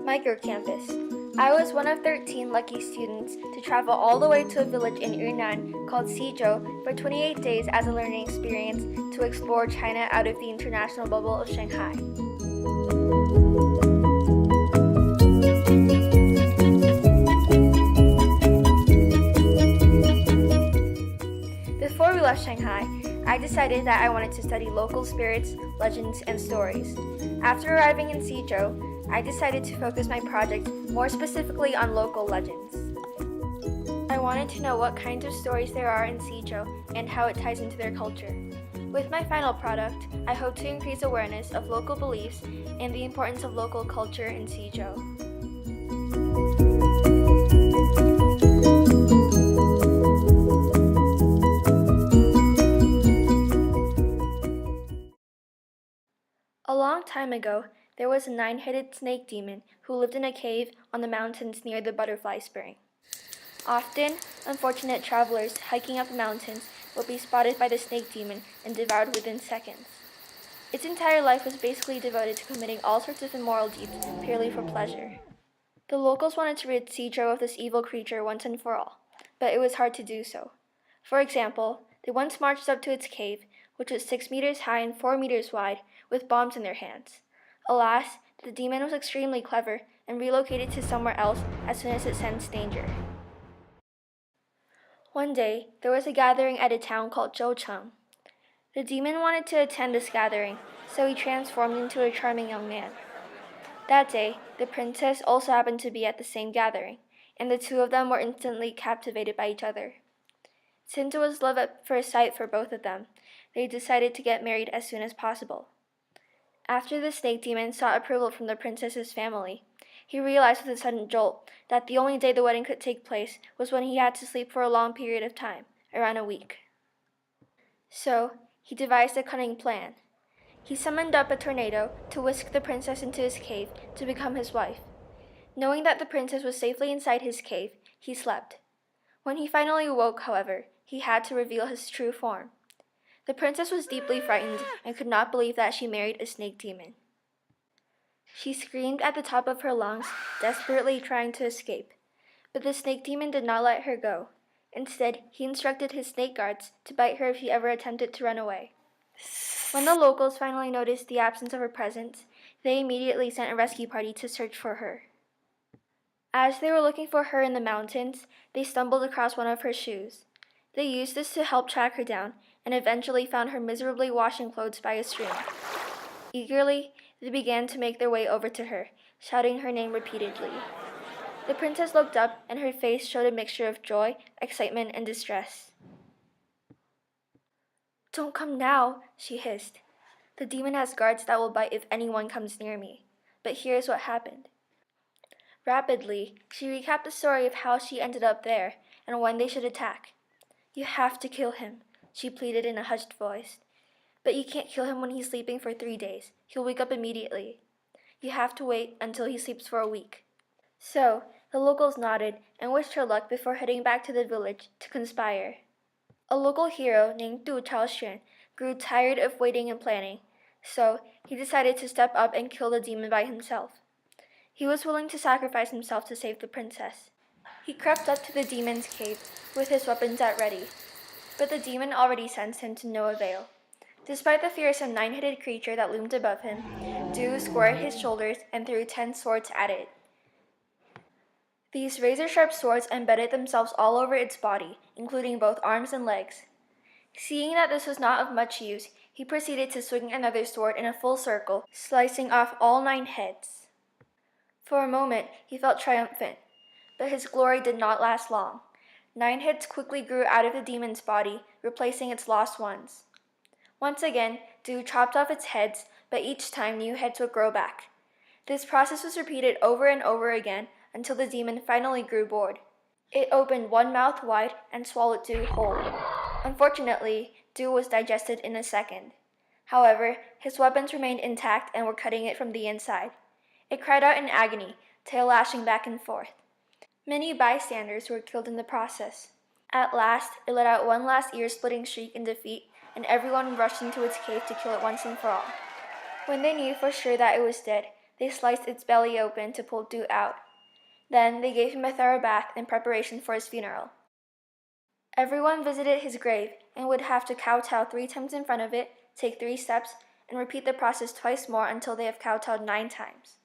Microcampus. I was one of 13 lucky students to travel all the way to a village in Yunnan called Xizhou for 28 days as a learning experience to explore China out of the international bubble of Shanghai. Before we left Shanghai, I decided that I wanted to study local spirits, legends, and stories. After arriving in Xizhou, I decided to focus my project more specifically on local legends. I wanted to know what kinds of stories there are in Xizhou and how it ties into their culture. With my final product, I hope to increase awareness of local beliefs and the importance of local culture in Xizhou. A long time ago, there was a 9-headed snake demon who lived in a cave on the mountains near the butterfly spring. Often, unfortunate travelers hiking up the mountains would be spotted by the snake demon and devoured within seconds. Its entire life was basically devoted to committing all sorts of immoral deeds purely for pleasure. The locals wanted to rid Xizhou of this evil creature once and for all, but it was hard to do so. For example, they once marched up to its cave, which was 6 meters high and 4 meters wide, with bombs in their hands. Alas, the demon was extremely clever and relocated to somewhere else as soon as it sensed danger. One day, there was a gathering at a town called Zhoucheng. The demon wanted to attend this gathering, so he transformed into a charming young man. That day, the princess also happened to be at the same gathering, and the two of them were instantly captivated by each other. Since it was love at first sight for both of them, they decided to get married as soon as possible. After the snake demon sought approval from the princess's family, he realized with a sudden jolt that the only day the wedding could take place was when he had to sleep for a long period of time, around a week. So, he devised a cunning plan. He summoned up a tornado to whisk the princess into his cave to become his wife. Knowing that the princess was safely inside his cave, he slept. When he finally awoke, however, he had to reveal his true form. The princess was deeply frightened and could not believe that she married a snake demon. She screamed at the top of her lungs, desperately trying to escape. But the snake demon did not let her go. Instead, he instructed his snake guards to bite her if she ever attempted to run away. When the locals finally noticed the absence of her presence, they immediately sent a rescue party to search for her. As they were looking for her in the mountains, they stumbled across one of her shoes. They used this to help track her down and eventually found her miserably washing clothes by a stream. Eagerly, they began to make their way over to her, shouting her name repeatedly. The princess looked up and her face showed a mixture of joy, excitement, and distress. "Don't come now," she hissed. "The demon has guards that will bite if anyone comes near me. But here's what happened." Rapidly, she recapped the story of how she ended up there and when they should attack. "You have to kill him," she pleaded in a hushed voice. "But you can't kill him when he's sleeping for 3 days. He'll wake up immediately. You have to wait until he sleeps for a week." So, the locals nodded and wished her luck before heading back to the village to conspire. A local hero named Du Chaoxuan grew tired of waiting and planning, so he decided to step up and kill the demon by himself. He was willing to sacrifice himself to save the princess. He crept up to the demon's cave with his weapons at ready, but the demon already sensed him to no avail. Despite the fearsome 9-headed creature that loomed above him, Du squared his shoulders and threw 10 swords at it. These razor-sharp swords embedded themselves all over its body, including both arms and legs. Seeing that this was not of much use, he proceeded to swing another sword in a full circle, slicing off all 9 heads. For a moment, he felt triumphant, but his glory did not last long. 9 heads quickly grew out of the demon's body, replacing its lost ones. Once again, Du chopped off its heads, but each time new heads would grow back. This process was repeated over and over again until the demon finally grew bored. It opened one mouth wide and swallowed Du whole. Unfortunately, Du was digested in a second. However, his weapons remained intact and were cutting it from the inside. It cried out in agony, tail lashing back and forth. Many bystanders were killed in the process. At last, it let out one last ear-splitting shriek in defeat, and everyone rushed into its cave to kill it once and for all. When they knew for sure that it was dead, They sliced its belly open to pull Du out. Then they gave him a thorough bath in preparation for his funeral. Everyone visited his grave and would have to kowtow 3 times in front of it, take 3 steps, and repeat the process twice more until they have kowtowed 9 times.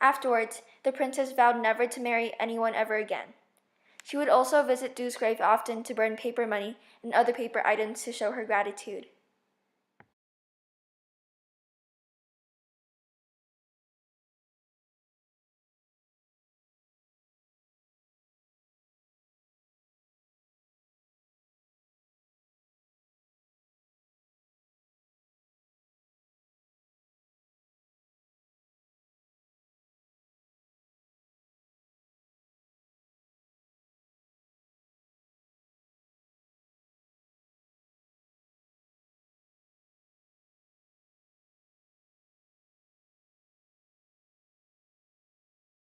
Afterwards, the princess vowed never to marry anyone ever again. She would also visit Du's grave often to burn paper money and other paper items to show her gratitude.